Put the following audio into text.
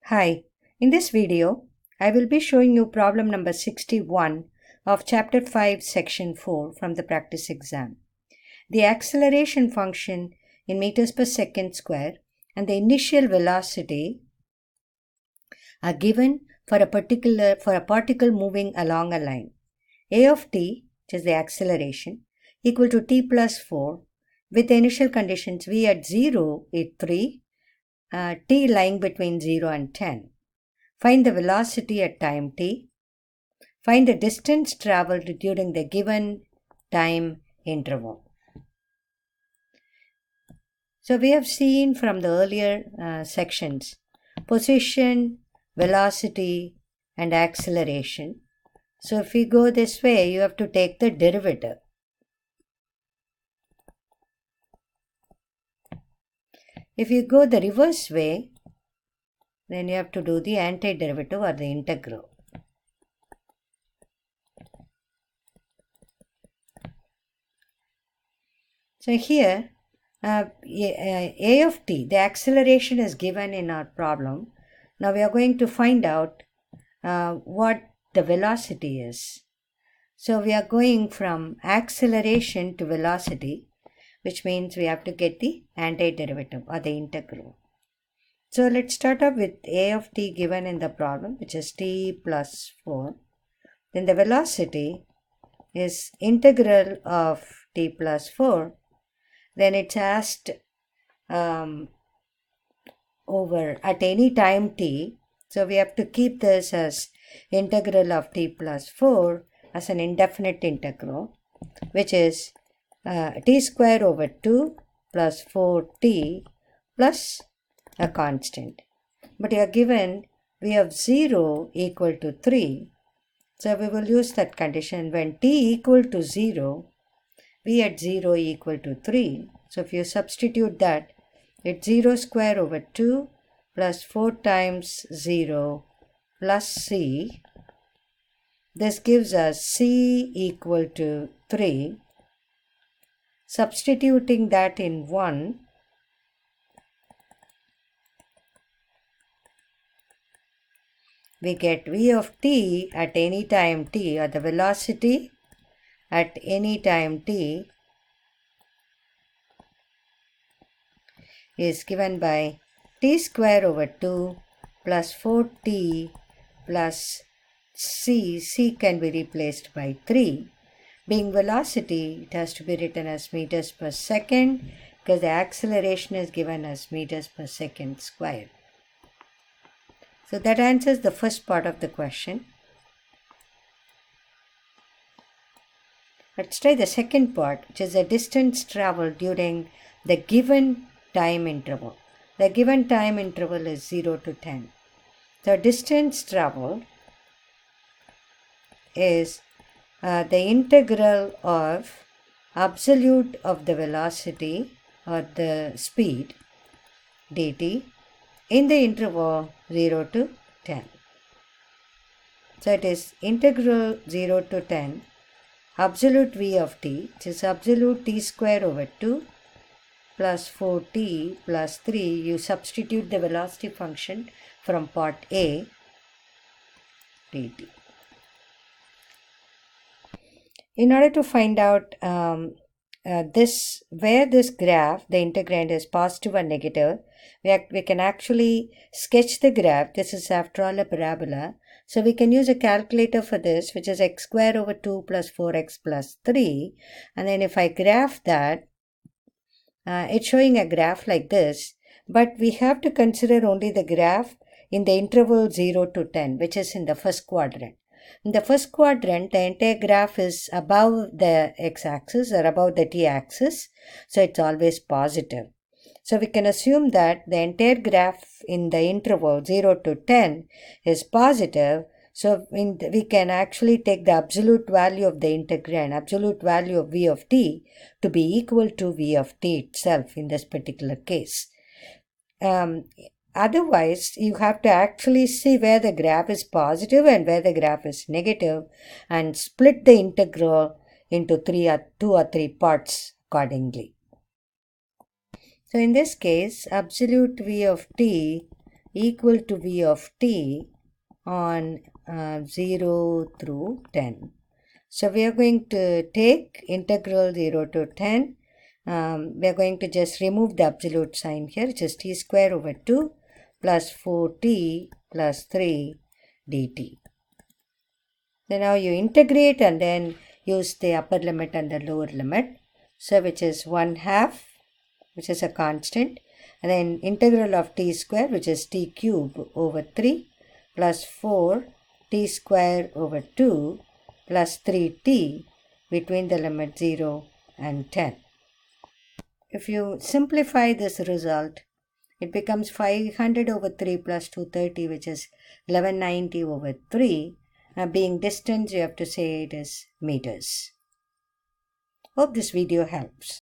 Hi, in this video, I will be showing you problem number 61 of chapter 5 section 4 from the practice exam. The acceleration function in meters per second square and the initial velocity are given for a particle moving along a line. A of t, which is the acceleration, equal to t plus 4 with the initial conditions v at 0 is 3, t lying between 0 and 10. Find the velocity at time t. Find the distance traveled during the given time interval. So we have seen from the earlier sections position, velocity and acceleration. So if we go this way, you have to take the derivative. If you go the reverse way, then you have to do the antiderivative or the integral. So here, a of t, the acceleration is given in our problem. Now we are going to find out what the velocity is. So we are going from acceleration to velocity, which means we have to get the antiderivative or the integral. So let's start up with a of t given in the problem, which is t plus 4. Then the velocity is integral of t plus 4. Then it's asked over at any time t. So we have to keep this as integral of t plus 4 as an indefinite integral, which is t square over 2 plus 4t plus a constant. But you are given v of 0 equal to 3. So we will use that condition when t equal to 0, v at 0 equal to 3. So if you substitute that, it's 0 square over 2 plus 4 times 0 plus c. This gives us c equal to 3. Substituting that in 1, we get v of t at any time t, or the velocity at any time t is given by t square over 2 plus 4t plus c. C can be replaced by 3. Being velocity, it has to be written as meters per second because the acceleration is given as meters per second square. So that answers the first part of the question. Let's try the second part, which is the distance traveled during the given time interval. The given time interval is 0 to 10. The distance traveled is the integral of absolute of the velocity or the speed dt in the interval 0 to 10. So it is integral 0 to 10 absolute v of t, which is absolute t square over 2 plus 4t plus 3. You substitute the velocity function from part A dt. In order to find out where this graph, the integrand is positive or negative, we can actually sketch the graph. This is after all a parabola. So we can use a calculator for this, which is x square over 2 plus 4x plus 3. And then if I graph that, it's showing a graph like this. But we have to consider only the graph in the interval 0 to 10, which is in the first quadrant. In the first quadrant, the entire graph is above the x-axis or above the t-axis, so it's always positive. So we can assume that the entire graph in the interval 0 to 10 is positive. So we can actually take the absolute value of the integrand, absolute value of v of t, to be equal to v of t itself in this particular case. Otherwise, you have to actually see where the graph is positive and where the graph is negative and split the integral into 2 or 3 parts accordingly. So in this case, absolute v of t equal to v of t on 0 through 10. So we are going to take integral 0 to 10. We are going to just remove the absolute sign here, which is t square over 2 plus 4t plus 3 dt. So now you integrate and then use the upper limit and the lower limit. So which is 1/2, which is a constant, and then integral of t square, which is t cube over 3 plus 4 t square over 2 plus 3t between the limit 0 and 10. If you simplify this result, it becomes 500 over 3 plus 230, which is 1190 over 3. Being distance, you have to say it is meters. Hope this video helps.